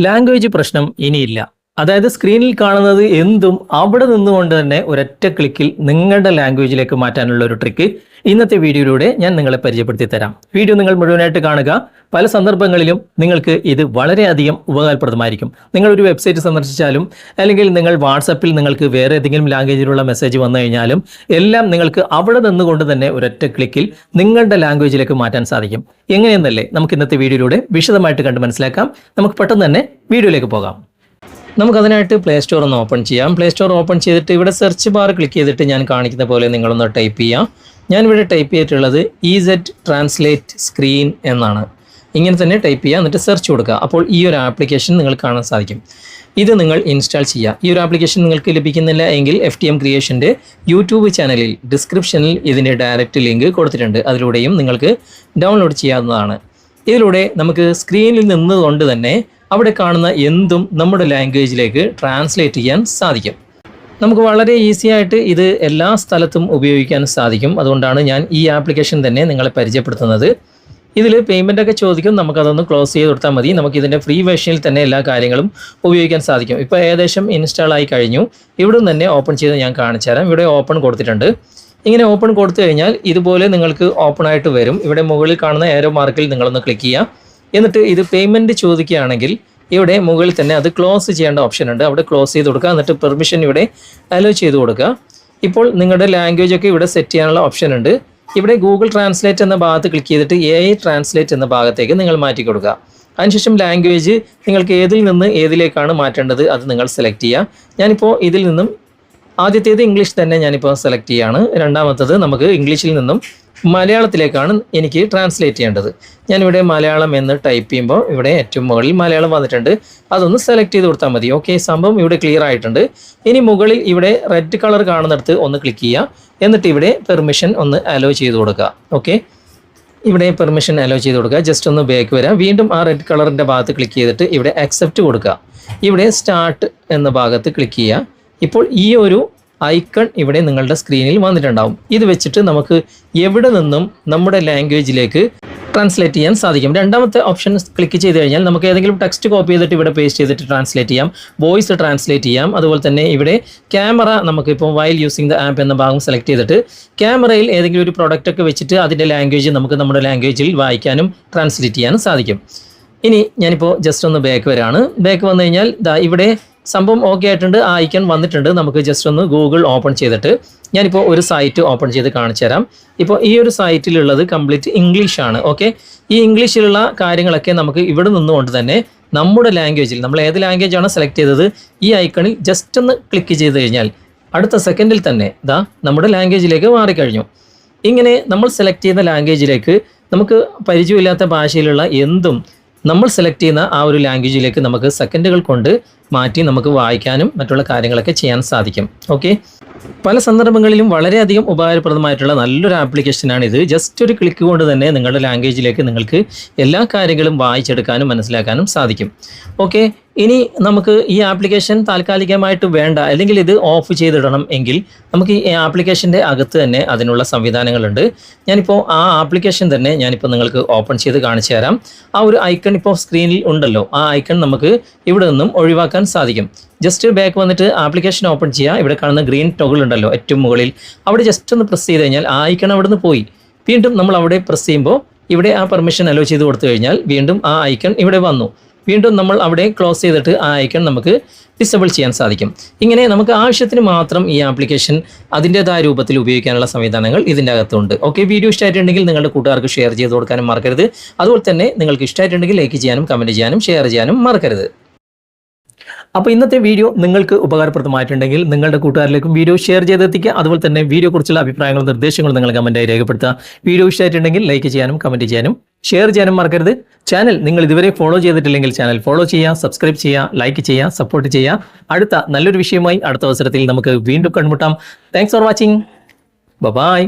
Language പ്രശ്നം ഇനിയില്ല. അതായത് സ്ക്രീനിൽ കാണുന്നത് എന്തും അവിടെ നിന്നുകൊണ്ട് തന്നെ ഒരൊറ്റ ക്ലിക്കിൽ നിങ്ങളുടെ ലാംഗ്വേജിലേക്ക് മാറ്റാനുള്ള ഒരു ട്രിക്ക് ഇന്നത്തെ വീഡിയോയിലൂടെ ഞാൻ നിങ്ങളെ പരിചയപ്പെടുത്തി തരാം. വീഡിയോ നിങ്ങൾ മുഴുവനായിട്ട് കാണുക. പല സന്ദർഭങ്ങളിലും നിങ്ങൾക്ക് ഇത് വളരെയധികം ഉപകാരപ്രദമായിരിക്കും. നിങ്ങളൊരു വെബ്സൈറ്റ് സന്ദർശിച്ചാലും അല്ലെങ്കിൽ നിങ്ങൾ വാട്സപ്പിൽ നിങ്ങൾക്ക് വേറെ ഏതെങ്കിലും ലാംഗ്വേജിലുള്ള മെസ്സേജ് വന്നു കഴിഞ്ഞാലും എല്ലാം നിങ്ങൾക്ക് അവിടെ നിന്നുകൊണ്ട് തന്നെ ഒരൊറ്റ ക്ലിക്കിൽ നിങ്ങളുടെ ലാംഗ്വേജിലേക്ക് മാറ്റാൻ സാധിക്കും. എങ്ങനെയെന്നല്ലേ നമുക്ക് ഇന്നത്തെ വീഡിയോയിലൂടെ വിശദമായിട്ട് കണ്ട് മനസ്സിലാക്കാം. നമുക്ക് പെട്ടെന്ന് തന്നെ വീഡിയോയിലേക്ക് പോകാം. നമുക്കതിനായിട്ട് പ്ലേ സ്റ്റോർ ഒന്ന് ഓപ്പൺ ചെയ്യാം. പ്ലേ സ്റ്റോർ ഓപ്പൺ ചെയ്തിട്ട് ഇവിടെ സെർച്ച് ബാർ ക്ലിക്ക് ചെയ്തിട്ട് ഞാൻ കാണിക്കുന്ന പോലെ നിങ്ങളൊന്ന് ടൈപ്പ് ചെയ്യാം. ഞാനിവിടെ ടൈപ്പ് ചെയ്തിട്ടുള്ളത് EZ ട്രാൻസ്ലേറ്റ് സ്ക്രീൻ എന്നാണ്. ഇങ്ങനെ തന്നെ ടൈപ്പ് ചെയ്യുക, എന്നിട്ട് സെർച്ച് കൊടുക്കുക. അപ്പോൾ ഈ ഒരു ആപ്ലിക്കേഷൻ നിങ്ങൾക്ക് കാണാൻ സാധിക്കും. ഇത് നിങ്ങൾ ഇൻസ്റ്റാൾ ചെയ്യുക. ഈ ഒരു ആപ്ലിക്കേഷൻ നിങ്ങൾക്ക് ലഭിക്കുന്നില്ല എങ്കിൽ FTM ക്രിയേഷൻ്റെ യൂട്യൂബ് ചാനലിൽ ഡിസ്ക്രിപ്ഷനിൽ ഇതിൻ്റെ ഡയറക്റ്റ് ലിങ്ക് കൊടുത്തിട്ടുണ്ട്. അതിലൂടെയും നിങ്ങൾക്ക് ഡൗൺലോഡ് ചെയ്യാവുന്നതാണ്. ഇതിലൂടെ നമുക്ക് സ്ക്രീനിൽ നിന്നുകൊണ്ട് തന്നെ അവിടെ കാണുന്ന എന്തും നമ്മുടെ ലാംഗ്വേജിലേക്ക് ട്രാൻസ്ലേറ്റ് ചെയ്യാൻ സാധിക്കും. നമുക്ക് വളരെ ഈസി ആയിട്ട് ഇത് എല്ലാ സ്ഥലത്തും ഉപയോഗിക്കാൻ സാധിക്കും. അതുകൊണ്ടാണ് ഞാൻ ഈ ആപ്ലിക്കേഷൻ തന്നെ നിങ്ങളെ പരിചയപ്പെടുത്തുന്നത്. ഇതിൽ പേയ്മെൻ്റ് ഒക്കെ ചോദിക്കും, നമുക്കതൊന്ന് ക്ലോസ് ചെയ്ത് കൊടുത്താൽ മതി. നമുക്കിതിൻ്റെ ഫ്രീ വേർഷനിൽ തന്നെ എല്ലാ കാര്യങ്ങളും ഉപയോഗിക്കാൻ സാധിക്കും. ഇപ്പോൾ ഏകദേശം ഇൻസ്റ്റാൾ ആയി കഴിഞ്ഞു. ഇവിടെ തന്നെ ഓപ്പൺ ചെയ്ത് ഞാൻ കാണിച്ചു തരാം. ഇവിടെ ഓപ്പൺ കൊടുത്തിട്ടുണ്ട്. ഇങ്ങനെ ഓപ്പൺ കൊടുത്തു കഴിഞ്ഞാൽ ഇതുപോലെ നിങ്ങൾക്ക് ഓപ്പൺ ആയിട്ട് വരും. ഇവിടെ മുകളിൽ കാണുന്ന ഏരോ മാർക്കിൽ നിങ്ങളൊന്ന് ക്ലിക്ക് ചെയ്യുക. എന്നിട്ട് ഇത് പേയ്മെൻറ്റ് ചോദിക്കുകയാണെങ്കിൽ ഇവിടെ മുകളിൽ തന്നെ അത് ക്ലോസ് ചെയ്യേണ്ട ഓപ്ഷൻ ഉണ്ട്. അവിടെ ക്ലോസ് ചെയ്ത് കൊടുക്കുക. എന്നിട്ട് പെർമിഷൻ ഇവിടെ അലോ ചെയ്ത് കൊടുക്കുക. ഇപ്പോൾ നിങ്ങളുടെ ലാംഗ്വേജ് ഒക്കെ ഇവിടെ സെറ്റ് ചെയ്യാനുള്ള ഓപ്ഷൻ ഉണ്ട്. ഇവിടെ ഗൂഗിൾ ട്രാൻസ്ലേറ്റ് എന്ന ഭാഗത്ത് ക്ലിക്ക് ചെയ്തിട്ട് AI ട്രാൻസ്ലേറ്റ് എന്ന ഭാഗത്തേക്ക് നിങ്ങൾ മാറ്റി കൊടുക്കുക. അതിനുശേഷം ലാംഗ്വേജ് നിങ്ങൾക്ക് ഏതിൽ നിന്ന് ഏതിലേക്കാണ് മാറ്റേണ്ടത് അത് നിങ്ങൾ സെലക്ട് ചെയ്യുക. ഞാനിപ്പോൾ ഇതിൽ നിന്നും ആദ്യത്തേത് ഇംഗ്ലീഷ് തന്നെ ഞാനിപ്പോൾ സെലക്ട് ചെയ്യുകയാണ്. രണ്ടാമത്തത് നമുക്ക് ഇംഗ്ലീഷിൽ നിന്നും മലയാളത്തിലേക്കാണ് എനിക്ക് ട്രാൻസ്ലേറ്റ് ചെയ്യേണ്ടത്. ഞാനിവിടെ മലയാളം എന്ന് ടൈപ്പ് ചെയ്യുമ്പോൾ ഇവിടെ ഏറ്റവും മുകളിൽ മലയാളം വന്നിട്ടുണ്ട്. അതൊന്ന് സെലക്ട് ചെയ്ത് കൊടുത്താൽ മതി. ഓക്കെ, സംഭവം ഇവിടെ ക്ലിയർ ആയിട്ടുണ്ട്. ഇനി മുകളിൽ ഇവിടെ റെഡ് കളർ കാണുന്നിടത്ത് ഒന്ന് ക്ലിക്ക് ചെയ്യുക. എന്നിട്ട് ഇവിടെ പെർമിഷൻ ഒന്ന് അലോ ചെയ്ത് കൊടുക്കുക. ഓക്കെ, ഇവിടെ പെർമിഷൻ അലോ ചെയ്ത് കൊടുക്കുക. ജസ്റ്റ് ഒന്ന് ബാക്ക് വരാം. വീണ്ടും ആ റെഡ് കളറിൻ്റെ ഭാഗത്ത് ക്ലിക്ക് ചെയ്തിട്ട് ഇവിടെ അക്സെപ്റ്റ് കൊടുക്കുക. ഇവിടെ സ്റ്റാർട്ട് എന്ന ഭാഗത്ത് ക്ലിക്ക് ചെയ്യുക. ഇപ്പോൾ ഈ ഒരു ഐക്കൺ ഇവിടെ നിങ്ങളുടെ സ്ക്രീനിൽ വന്നിട്ടുണ്ടാവും. ഇത് വെച്ചിട്ട് നമുക്ക് എവിടെ നിന്നും നമ്മുടെ ലാംഗ്വേജിലേക്ക് ട്രാൻസ്ലേറ്റ് ചെയ്യാൻ സാധിക്കും. രണ്ടാമത്തെ ഓപ്ഷൻ ക്ലിക്ക് ചെയ്ത് കഴിഞ്ഞാൽ നമുക്ക് ഏതെങ്കിലും ടെക്സ്റ്റ് കോപ്പി ചെയ്തിട്ട് ഇവിടെ പേസ്റ്റ് ചെയ്തിട്ട് ട്രാൻസ്ലേറ്റ് ചെയ്യാം, വോയിസ് ട്രാൻസ്ലേറ്റ് ചെയ്യാം. അതുപോലെ തന്നെ ഇവിടെ ക്യാമറ നമുക്കിപ്പോൾ വൈൽ യൂസിങ് ദ ആപ്പ് എന്ന ഭാഗം സെലക്ട് ചെയ്തിട്ട് ക്യാമറയിൽ ഏതെങ്കിലും ഒരു പ്രൊഡക്റ്റ് ഒക്കെ വെച്ചിട്ട് അതിൻ്റെ ലാംഗ്വേജ് നമുക്ക് നമ്മുടെ ലാംഗ്വേജിൽ വായിക്കാനും ട്രാൻസ്ലേറ്റ് ചെയ്യാനും സാധിക്കും. ഇനി ഞാനിപ്പോൾ ജസ്റ്റ് ഒന്ന് ബാക്ക് വരാണ്. ബാക്ക് വന്നു കഴിഞ്ഞാൽ ഇവിടെ സംഭവം ഓക്കെ ആയിട്ടുണ്ട്. ആ ഐക്കൺ വന്നിട്ടുണ്ട്. നമുക്ക് ജസ്റ്റ് ഒന്ന് ഗൂഗിൾ ഓപ്പൺ ചെയ്തിട്ട് ഞാനിപ്പോൾ ഒരു സൈറ്റ് ഓപ്പൺ ചെയ്ത് കാണിച്ചു തരാം. ഇപ്പോൾ ഈ ഒരു സൈറ്റിലുള്ളത് കംപ്ലീറ്റ് ഇംഗ്ലീഷാണ്. ഓക്കെ, ഈ ഇംഗ്ലീഷിലുള്ള കാര്യങ്ങളൊക്കെ നമുക്ക് ഇവിടെ നിന്നുകൊണ്ട് തന്നെ നമ്മുടെ ലാംഗ്വേജിൽ നമ്മൾ ഏത് ലാംഗ്വേജാണോ സെലക്ട് ചെയ്തത് ഈ ഐക്കണിൽ ജസ്റ്റ് ഒന്ന് ക്ലിക്ക് ചെയ്ത് കഴിഞ്ഞാൽ അടുത്ത സെക്കൻഡിൽ തന്നെ നമ്മുടെ ലാംഗ്വേജിലേക്ക് മാറിക്കഴിഞ്ഞു. ഇങ്ങനെ നമ്മൾ സെലക്ട് ചെയ്യുന്ന ലാംഗ്വേജിലേക്ക് നമുക്ക് പരിചയമില്ലാത്ത ഭാഷയിലുള്ള എന്തും നമ്മൾ സെലക്ട് ചെയ്യുന്ന ആ ഒരു ലാംഗ്വേജിലേക്ക് നമുക്ക് സെക്കൻഡുകൾ കൊണ്ട് മാറ്റി നമുക്ക് വായിക്കാനും മറ്റുള്ള കാര്യങ്ങളൊക്കെ ചെയ്യാൻ സാധിക്കും. ഓക്കെ, പല സന്ദർഭങ്ങളിലും വളരെയധികം ഉപകാരപ്രദമായിട്ടുള്ള നല്ലൊരു ആപ്ലിക്കേഷനാണ് ഇത്. ജസ്റ്റ് ഒരു ക്ലിക്ക് കൊണ്ട് തന്നെ നിങ്ങളുടെ ലാംഗ്വേജിലേക്ക് നിങ്ങൾക്ക് എല്ലാ കാര്യങ്ങളും വായിച്ചെടുക്കാനും മനസ്സിലാക്കാനും സാധിക്കും. ഓക്കെ, ഇനി നമുക്ക് ഈ ആപ്ലിക്കേഷൻ താൽക്കാലികമായിട്ട് വേണ്ട, അല്ലെങ്കിൽ ഇത് ഓഫ് ചെയ്തിടണം എങ്കിൽ നമുക്ക് ഈ ആപ്ലിക്കേഷൻ്റെ അകത്ത് തന്നെ അതിനുള്ള സംവിധാനങ്ങളുണ്ട്. ഞാനിപ്പോൾ ആ ആപ്ലിക്കേഷൻ തന്നെ ഞാനിപ്പോൾ നിങ്ങൾക്ക് ഓപ്പൺ ചെയ്ത് കാണിച്ചു തരാം. ആ ഒരു ഐക്കൺ ഇപ്പോൾ സ്ക്രീനിൽ ഉണ്ടല്ലോ, ആ ഐക്കൺ നമുക്ക് ഇവിടെ നിന്നും ഒഴിവാക്കാൻ സാധിക്കും. ജസ്റ്റ് ബാക്ക് വന്നിട്ട് ആപ്ലിക്കേഷൻ ഓപ്പൺ ചെയ്യുക. ഇവിടെ കാണുന്ന ഗ്രീൻ ടോഗിൾ ഉണ്ടല്ലോ ഏറ്റവും മുകളിൽ, അവിടെ ജസ്റ്റ് ഒന്ന് പ്രസ് ചെയ്ത് കഴിഞ്ഞാൽ ആ ഐക്കൺ അവിടെ നിന്ന് പോയി. വീണ്ടും നമ്മൾ അവിടെ പ്രസ് ചെയ്യുമ്പോൾ ഇവിടെ ആ പെർമിഷൻ അലോ ചെയ്ത് കൊടുത്തു കഴിഞ്ഞാൽ വീണ്ടും ആ ഐക്കൺ ഇവിടെ വന്നു. വീണ്ടും നമ്മൾ അവിടെ ക്ലോസ് ചെയ്തിട്ട് ആ ഐക്കൺ നമുക്ക് ഡിസേബിൾ ചെയ്യാൻ സാധിക്കും. ഇങ്ങനെ നമുക്ക് ആവശ്യത്തിന് മാത്രം ഈ ആപ്ലിക്കേഷൻ അതിൻ്റേതായ രൂപത്തിൽ ഉപയോഗിക്കാനുള്ള സംവിധാനങ്ങൾ ഇതിൻ്റെ അകത്തുണ്ട്. ഓക്കെ, വീഡിയോ ഇഷ്ടമായിട്ടുണ്ടെങ്കിൽ നിങ്ങളുടെ കൂട്ടുകാർക്ക് ഷെയർ ചെയ്ത് കൊടുക്കാനും മറക്കരുത്. അതുപോലെ തന്നെ നിങ്ങൾക്ക് ഇഷ്ടമായിട്ടുണ്ടെങ്കിൽ ലൈക്ക് ചെയ്യാനും കമൻറ്റ് ചെയ്യാനും ഷെയർ ചെയ്യാനും മറക്കരുത്. അപ്പോൾ ഇന്നത്തെ വീഡിയോ നിങ്ങൾക്ക് ഉപകാരപ്രദമായിട്ടുണ്ടെങ്കിൽ നിങ്ങളുടെ കൂട്ടുകാരിലേക്കും വീഡിയോ ഷെയർ ചെയ്തെത്തിക്കുക. അതുപോലെ തന്നെ വീഡിയോ കുറിച്ചുള്ള അഭിപ്രായങ്ങളും നിർദ്ദേശങ്ങളും നിങ്ങൾ കമൻറ്റായി രേഖപ്പെടുത്തുക. വീഡിയോ ഇഷ്ടമായിട്ടുണ്ടെങ്കിൽ ലൈക്ക് ചെയ്യാനും കമൻറ്റ് ചെയ്യാനും ഷെയർ ചെയ്യാനും മറക്കരുത്. ചാനൽ നിങ്ങൾ ഇതുവരെ ഫോളോ ചെയ്തിട്ടില്ലെങ്കിൽ ചാനൽ ഫോളോ ചെയ്യുക, സബ്സ്ക്രൈബ് ചെയ്യുക, ലൈക്ക് ചെയ്യുക, സപ്പോർട്ട് ചെയ്യുക. അടുത്ത നല്ലൊരു വിഷയമായി അടുത്ത അവസരത്തിൽ നമുക്ക് വീണ്ടും കണ്ടുമുട്ടാം. Thanks for watching. ബൈ.